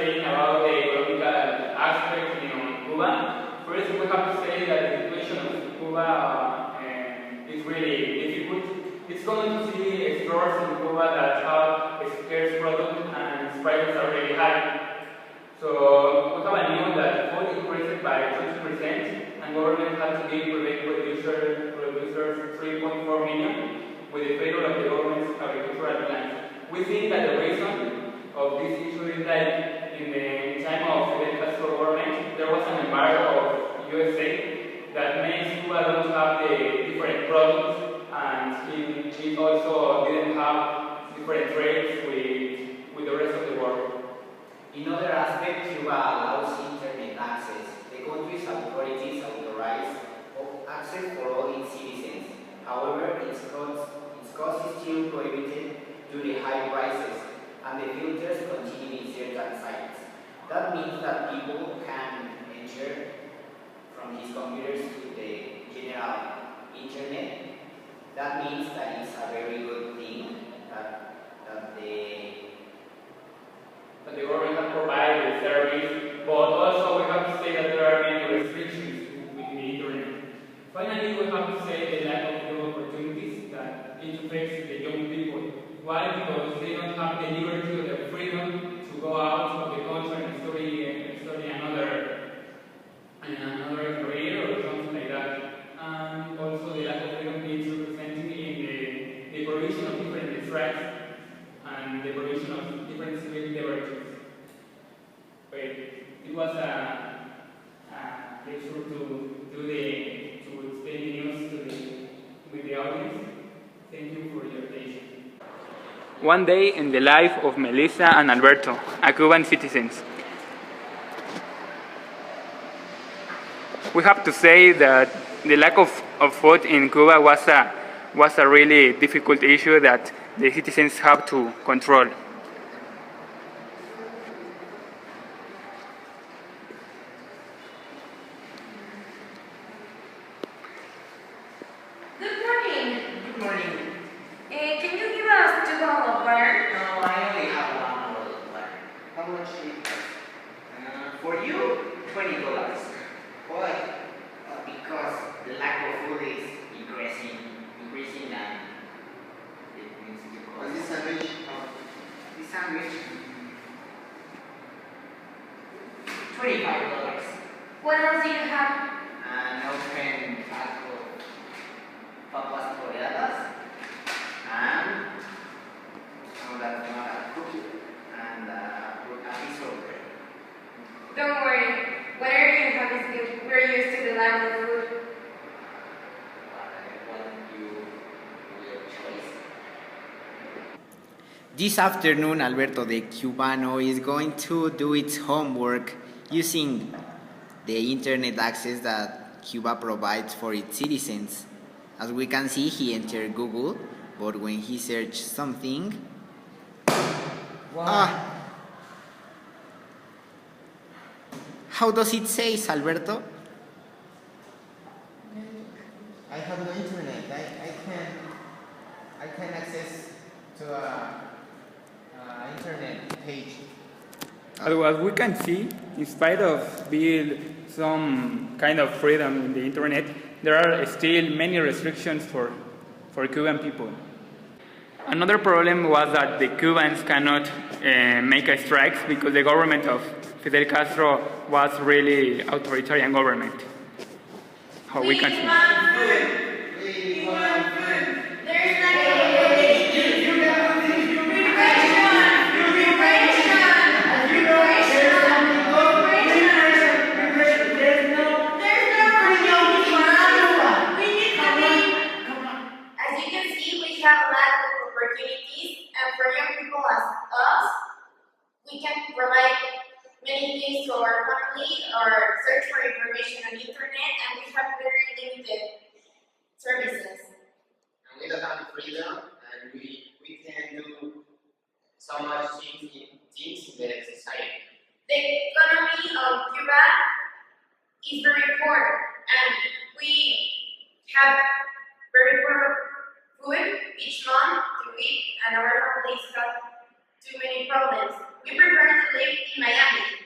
saying about the economical aspect in Cuba, first we have to say that the situation of Cuba is really difficult. It's common to see stores in Cuba that have scarce product and prices are really high. So we have a news that food increased by 20% and government had to give private producers 3.4 million with the failure of the government's agricultural plans. We think that the reason of this issue is that in the time of Fidel Castro government, there was an embargo of USA that makes Cuba don't have the different products, and it also didn't have different trades with the rest of the world. In other aspects, Cuba allows internet access. The country's authorities authorize access for all its citizens. However, its cost is still prohibited due to high prices, and the filters continue in certain sites. That means that people can enter from his computers to the general internet. That means that it's a very good thing that the government has provided the service, but also we have to say that there are many restrictions with the internet. Finally, we have to say the lack of job opportunities that it affects the young people. Why? Because they don't have the liberty or the freedom to go out of the country and study another career or something like that. And also the lack of freedom is represented in the provision of different rights and the provision of different civil liberties. It was a pleasure to explain the news with the audience. Thank you for your attention. One day in the life of Melissa and Alberto, a Cuban citizens. We have to say that the lack of food in Cuba was a really difficult issue that the citizens have to control. Good morning. Good morning. Can you give us 2 bottles of water? No, I only have 1 bottle of water. How much it cost? For you, $20. Why? Because the lack of food is increasing and it means the cost. And this sandwich? This sandwich, $25. What else do you have? An open pack of papas toreadas and that's not a cookie and a piece of bread. Don't worry. Whatever you have is good. We're used to the lack of food. This afternoon, Alberto the Cubano is going to do its homework using the internet access that Cuba provides for its citizens. As we can see, he entered Google, but when he searched something, how does it say, Alberto? I have no internet. I can access to a internet page. As we can see, in spite of being some kind of freedom in the internet, there are still many restrictions for Cuban people. Another problem was that the Cubans cannot make a strikes because the government of Fidel Castro was really authoritarian government. How we can see. Opportunities, and for young people as us, we can provide many things to our family or search for information on the internet, and we have very limited services. And we don't have freedom, and we can do so much things in the society. The economy of Cuba is very poor, and we have very poor food each month to eat, and our families have too many problems. We prefer to live in Miami.